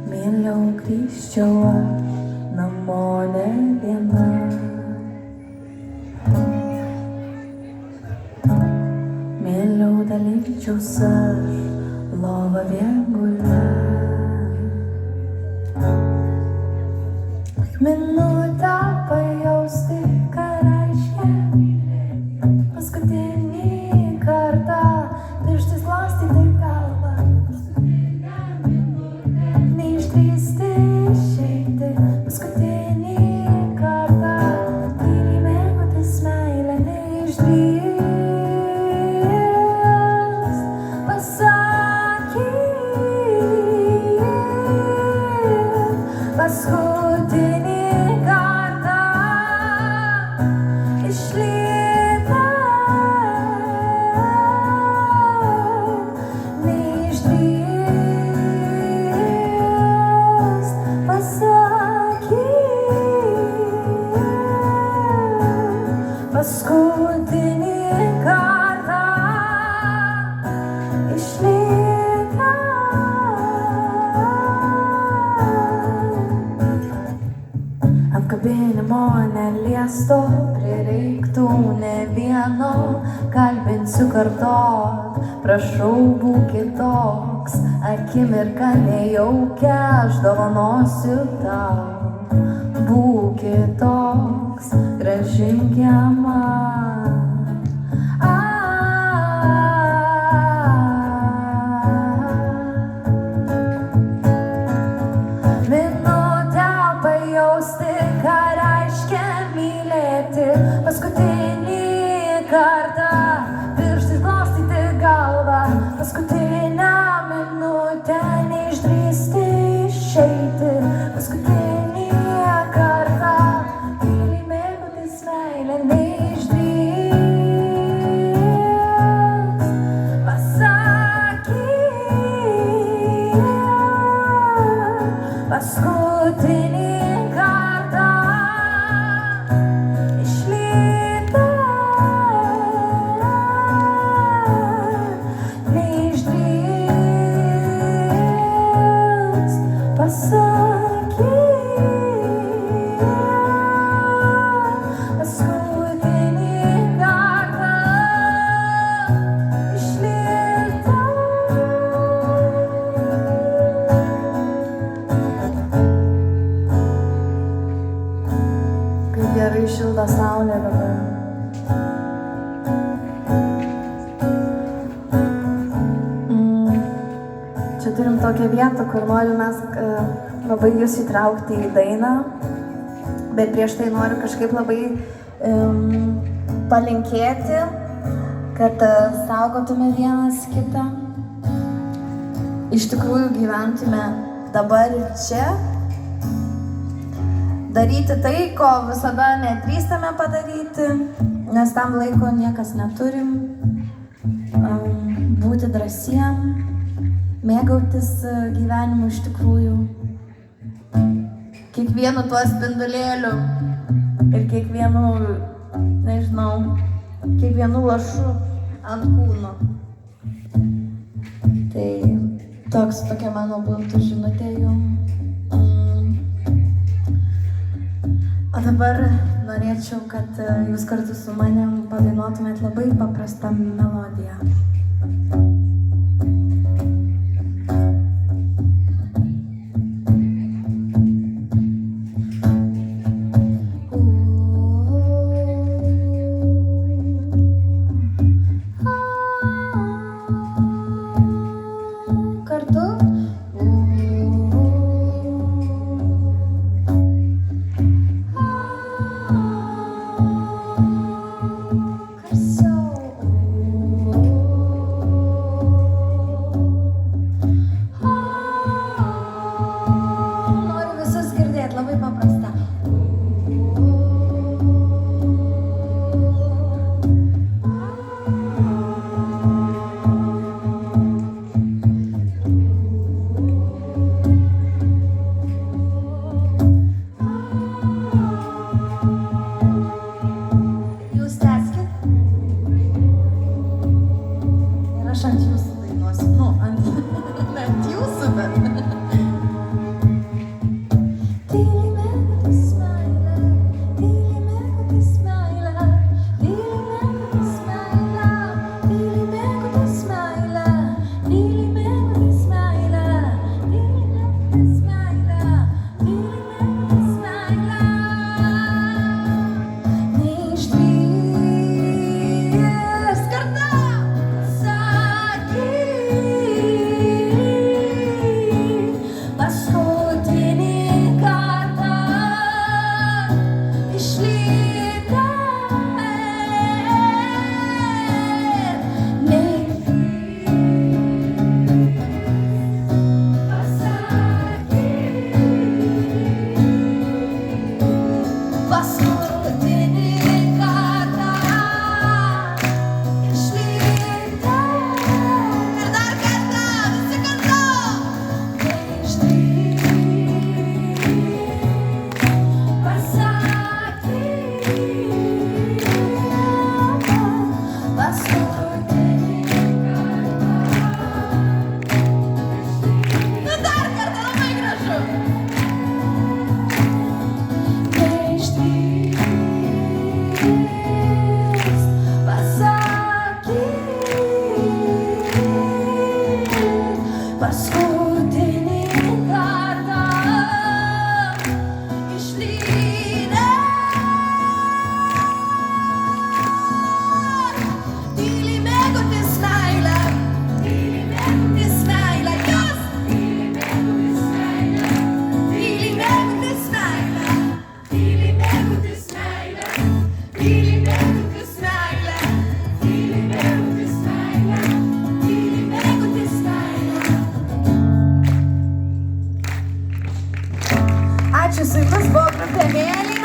Mieliau grįžčiau aš namo ne viena. Mieliau dalyčiaus aš lovą viengulę. Minutę pajausti, ką reiškia paskutinį kartą pirštais glostyti galvą. Neišdrįsti išeiti paskutinį kartą, tyliai mėgautis meilę. Neišdrįst pasakyt paskutinį kartą išlieka. Neišdrįst pasakyt paskutinį kartą išlieka. Apkabinimo neliesto prireiktų ne vieno, kalbinsiu kartot, prašau būk kitoks, akimirką nejaukia aš dovanosiu tau. Būk kitoks, grąžink ją man. Minutę pajausti, ką reiškia mylėti paskutinį kartą, pirštais glostyti galvą. Paskutinę minutę neišdrįsti išeiti paskutinį kartą, tyliai mėgautis meilę. Neišdrįst pasakyt paskutinį kartą išlieka. Neišdrįst pasakyt paskutinį kartą išlieka. Kaip gerai šilta saulė dabar. Čia turim tokią vietą, kur norim mes labai jūs įtraukti į dainą, bet prieš tai noriu kažkaip labai palinkėti, kad saugotume vienas kitą, iš tikrųjų gyventume dabar ir čia, daryti tai, ko visada nedrįstame padaryti, nes tam laiko niekas neturim, būti drąsiem, mėgautis gyvenimu iš tikrųjų, kiekvienu tuo spindulėliu ir kiekvienu, nežinau, kiekvienu lašu ant kūno. Tai tokia mano būtų žinutė jums. O dabar norėčiau, kad jūs kartu su manim padainuotumėt labai paprastą melodiją. Kartu. Garsiau. paskutinį kartą išlydė. Tyli mėgautis meilę, tyli mėgautis meilę, jos! Tyli mėgautis meilę, tyli mėgautis meilę, tyli mėgautis meilę, tyli mėgautis meilę, tyli mėgautis meilę, tyli mėgautis meilę. Ačiū, su jumis buvo grupė Mėly.